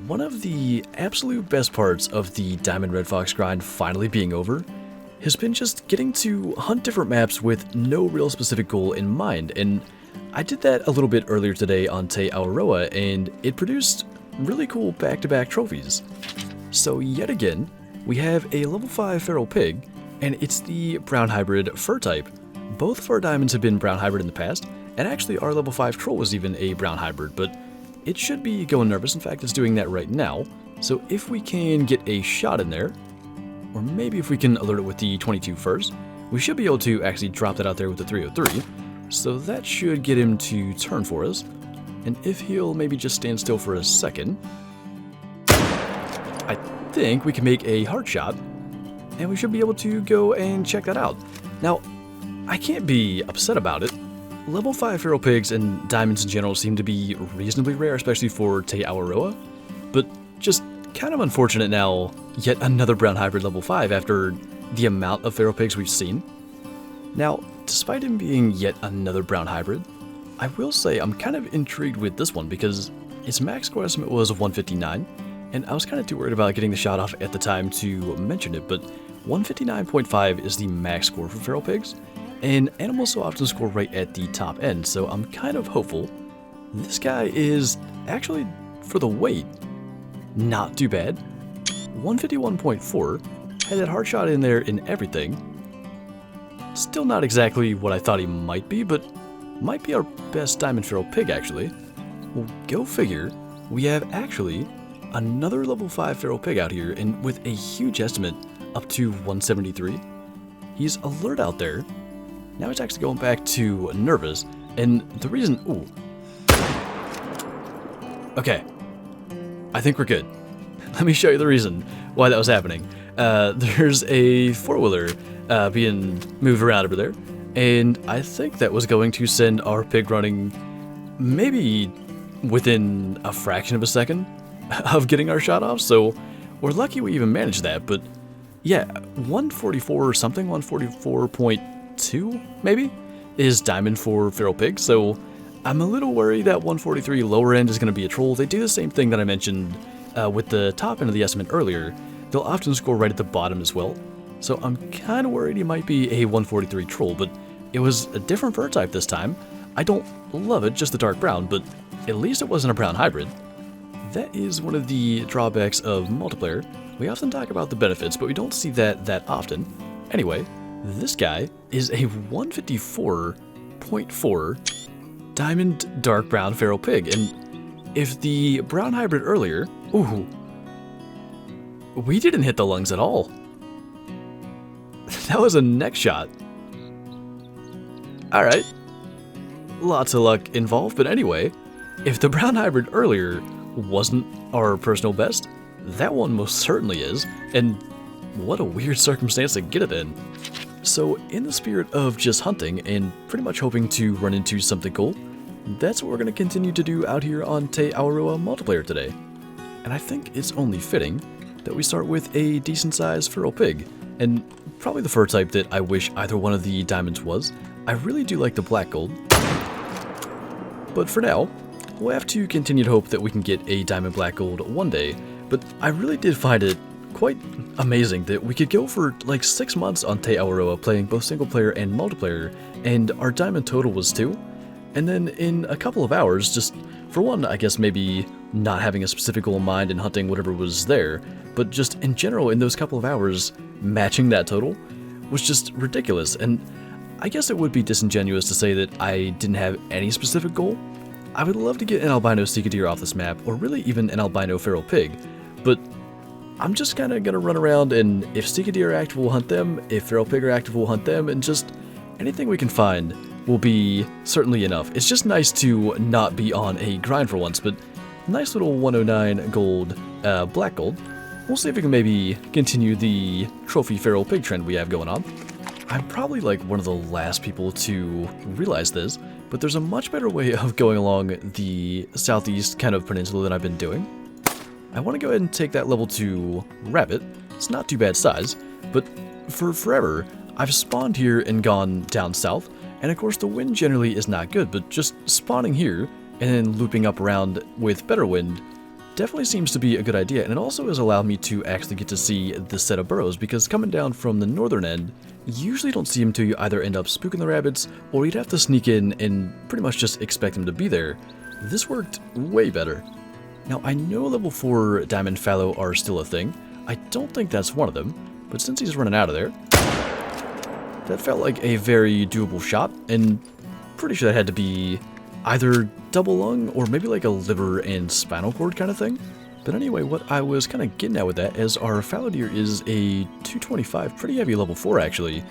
One of the absolute best parts of the Diamond Red Fox grind finally being over has been just getting to hunt different maps with no real specific goal in mind, and I did that a little bit earlier today on Te Awaroa, and it produced really cool back-to-back trophies. So yet again, we have a level 5 feral pig, and it's the brown hybrid fur type. Both of our diamonds have been brown hybrid in the past, and actually our level 5 troll was even a brown hybrid, but it should be going nervous. In fact, it's doing that right now. So if we can get a shot in there, or maybe if we can alert it with the 22 first, we should be able to actually drop that out there with the 303. So that should get him to turn for us. And if he'll maybe just stand still for a second, I think we can make a hard shot, and we should be able to go and check that out. Now, I can't be upset about it. Level 5 feral pigs and diamonds in general seem to be reasonably rare, especially for Te Awaroa, but just kind of unfortunate now, yet another brown hybrid level 5 after the amount of feral pigs we've seen. Now, despite him being yet another brown hybrid, I will say I'm kind of intrigued with this one because its max score estimate was 159, and I was kind of too worried about getting the shot off at the time to mention it, but 159.5 is the max score for feral pigs, and animals so often score right at the top end, so I'm kind of hopeful. This guy is actually, for the weight, not too bad. 151.4, had that hard shot in there and everything. Still not exactly what I thought he might be, but might be our best diamond feral pig actually. Well, go figure, we have actually another level 5 feral pig out here, and with a huge estimate up to 173. He's alert out there. Now he's actually going back to nervous, and the reason, okay, I think we're good. Let me show you the reason why that was happening. There's a four-wheeler being moved around over there, and I think that was going to send our pig running maybe within a fraction of a second of getting our shot off, so we're lucky we even managed that. But yeah, 144 or something, 144.2 maybe, is diamond for feral pig, so I'm a little worried that 143 lower end is going to be a troll. They do the same thing that I mentioned with the top end of the estimate earlier. They'll often score right at the bottom as well, so I'm kind of worried he might be a 143 troll, but it was a different fur type this time. I don't love it, just the dark brown, but at least it wasn't a brown hybrid. That is one of the drawbacks of multiplayer. We often talk about the benefits, but we don't see that often. Anyway, this guy is a 154.4 diamond dark brown feral pig, and if the brown hybrid earlier, we didn't hit the lungs at all. That was a neck shot. Alright, lots of luck involved, but anyway, if the brown hybrid earlier wasn't our personal best, that one most certainly is, and what a weird circumstance to get it in. So in the spirit of just hunting and pretty much hoping to run into something cool, that's what we're going to continue to do out here on Te Awaroa multiplayer today. And I think it's only fitting that we start with a decent sized feral pig, and probably the fur type that I wish either one of the diamonds was. I really do like the black gold, but for now, we'll have to continue to hope that we can get a diamond black gold one day. But I really did find it quite amazing that we could go for like 6 months on Te Awaroa playing both single player and multiplayer, and our diamond total was 2. And then in a couple of hours, just for one, I guess maybe not having a specific goal in mind and hunting whatever was there, but just in general in those couple of hours, matching that total was just ridiculous. And I guess it would be disingenuous to say that I didn't have any specific goal. I would love to get an albino sika deer off this map, or really even an albino feral pig, but I'm just kind of going to run around, and if sika deer are active, we'll hunt them, if feral pig are active, we'll hunt them, and just anything we can find will be certainly enough. It's just nice to not be on a grind for once, but nice little 109 gold, black gold. We'll see if we can maybe continue the trophy feral pig trend we have going on. I'm probably like one of the last people to realize this, but there's a much better way of going along the southeast kind of peninsula than I've been doing. I want to go ahead and take that level 2 rabbit. It's not too bad size, but for forever, I've spawned here and gone down south, and of course the wind generally is not good, but just spawning here and then looping up around with better wind definitely seems to be a good idea, and it also has allowed me to actually get to see this set of burrows, because coming down from the northern end, you usually don't see them until you either end up spooking the rabbits, or you'd have to sneak in and pretty much just expect them to be there. This worked way better. Now, I know level 4 diamond fallow are still a thing. I don't think that's one of them, but since he's running out of there, that felt like a very doable shot, and pretty sure that had to be either double lung or maybe like a liver and spinal cord kind of thing. But anyway, what I was kind of getting at with that is our fallow deer is a 225, pretty heavy level 4 actually.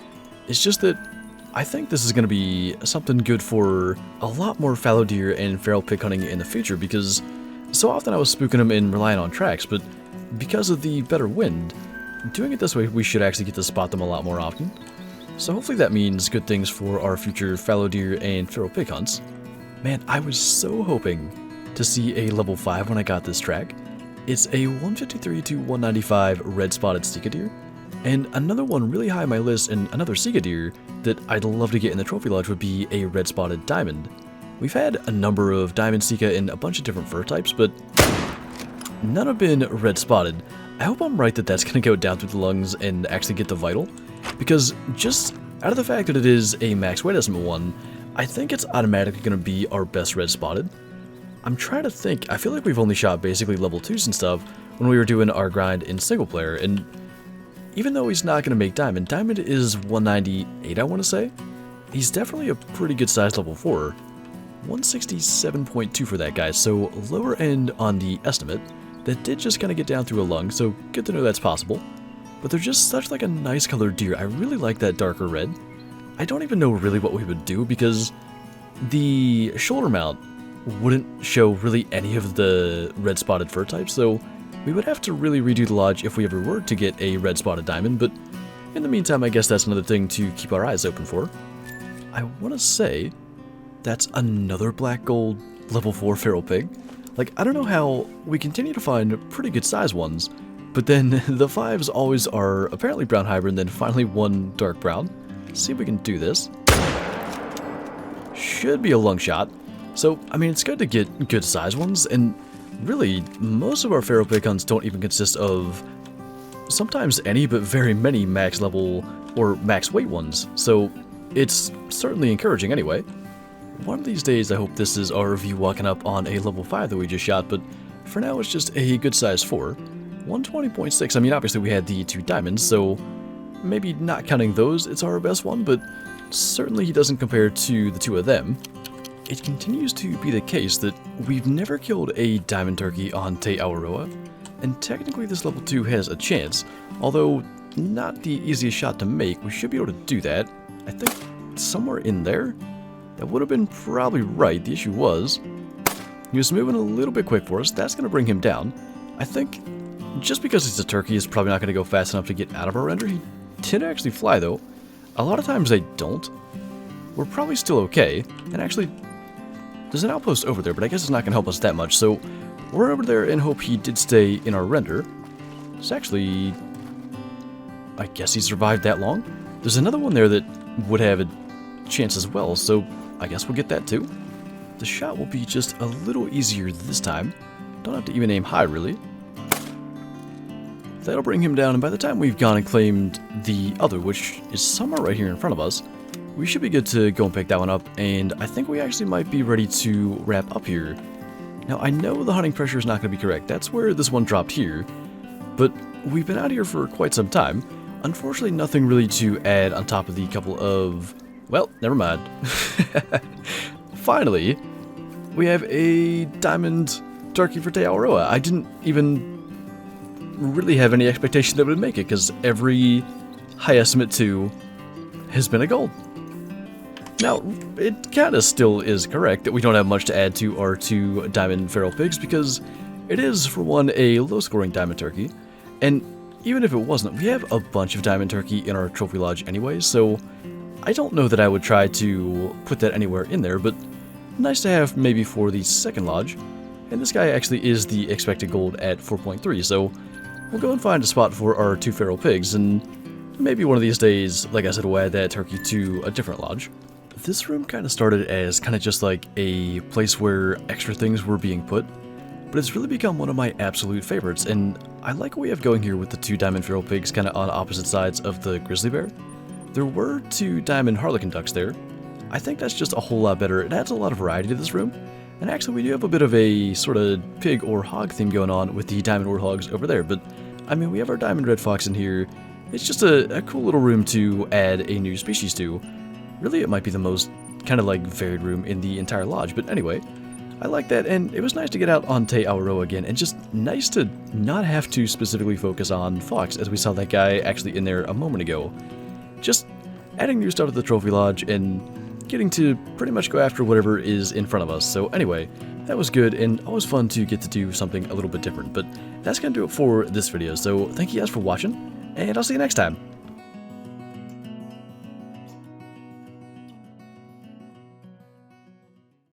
It's just that I think this is going to be something good for a lot more fallow deer and feral pig hunting in the future, because so often I was spooking them and relying on tracks, but because of the better wind, doing it this way we should actually get to spot them a lot more often. So hopefully that means good things for our future fallow deer and feral pig hunts. Man, I was so hoping to see a level 5 when I got this track. It's a 153 to 195 red spotted Sika deer, and another one really high on my list and another Sika deer that I'd love to get in the trophy lodge would be a red spotted diamond. We've had a number of diamond Sika in a bunch of different fur types, but none have been red spotted. I hope I'm right that that's going to go down through the lungs and actually get the vital, because just out of the fact that it is a max weight estimate one, I think it's automatically going to be our best red spotted. I'm trying to think, I feel like we've only shot basically level 2s and stuff when we were doing our grind in single player, and even though he's not going to make diamond, diamond is 198 I want to say. He's definitely a pretty good size level 4. 167.2 for that guy, so lower end on the estimate. That did just kind of get down through a lung, so good to know that's possible. But they're just such like a nice colored deer. I really like that darker red. I don't even know really what we would do, because the shoulder mount wouldn't show really any of the red spotted fur types, so we would have to really redo the lodge if we ever were to get a red spotted diamond, but in the meantime I guess that's another thing to keep our eyes open for. I want to say that's another black gold level 4 feral pig. Like, I don't know how we continue to find pretty good size ones, but then the 5s always are apparently brown hybrid and then finally one dark brown. Let's see if we can do this. Should be a lung shot. So, I mean, it's good to get good size ones, and really, most of our feral pig hunts don't even consist of sometimes any, but very many max level or max weight ones, so it's certainly encouraging anyway. One of these days I hope this is our review walking up on a level 5 that we just shot, but for now it's just a good size 4. 120.6, I mean obviously we had the 2 diamonds, so maybe not counting those it's our best one, but certainly he doesn't compare to the 2 of them. It continues to be the case that we've never killed a diamond turkey on Te Awaroa, and technically this level 2 has a chance, although not the easiest shot to make. We should be able to do that. I think somewhere in there. That would have been probably right. The issue was he was moving a little bit quick for us. That's going to bring him down. I think just because he's a turkey, he's probably not going to go fast enough to get out of our render. He did actually fly though. A lot of times they don't. We're probably still okay. And actually, there's an outpost over there, but I guess it's not going to help us that much. So we're over there and hope he did stay in our render. It's actually, I guess he survived that long. There's another one there that would have a chance as well, so I guess we'll get that too. The shot will be just a little easier this time. Don't have to even aim high, really. That'll bring him down, and by the time we've gone and claimed the other, which is somewhere right here in front of us, we should be good to go and pick that one up, and I think we actually might be ready to wrap up here. Now, I know the hunting pressure is not going to be correct. That's where this one dropped here, but we've been out here for quite some time. Unfortunately, nothing really to add on top of the couple of... Well, never mind. Finally, we have a diamond turkey for Te Awaroa. I didn't even really have any expectation that it would make it, because every high estimate 2 has been a gold. Now, it kind of still is correct that we don't have much to add to our 2 diamond feral pigs, because it is, for one, a low-scoring diamond turkey, and even if it wasn't, we have a bunch of diamond turkey in our trophy lodge anyway, so I don't know that I would try to put that anywhere in there, but nice to have maybe for the second lodge. And this guy actually is the expected gold at 4.3, so we'll go and find a spot for our 2 feral pigs, and maybe one of these days, like I said, we'll add that turkey to a different lodge. This room kind of started as kind of just like a place where extra things were being put. but it's really become one of my absolute favorites, and I like what we have going here with the 2 diamond feral pigs kind of on opposite sides of the grizzly bear. There were 2 diamond harlequin ducks there. I think that's just a whole lot better. It adds a lot of variety to this room. And actually, we do have a bit of a sort of pig or hog theme going on with the diamond warthogs over there. But, I mean, we have our diamond red fox in here. It's just a cool little room to add a new species to. Really, it might be the most kind of like varied room in the entire lodge. But anyway, I like that. And it was nice to get out on Te Awaroa again. And just nice to not have to specifically focus on fox, as we saw that guy actually in there a moment ago. Just adding new stuff to the trophy lodge and getting to pretty much go after whatever is in front of us. So anyway, that was good and always fun to get to do something a little bit different. But that's going to do it for this video. So thank you guys for watching, and I'll see you next time.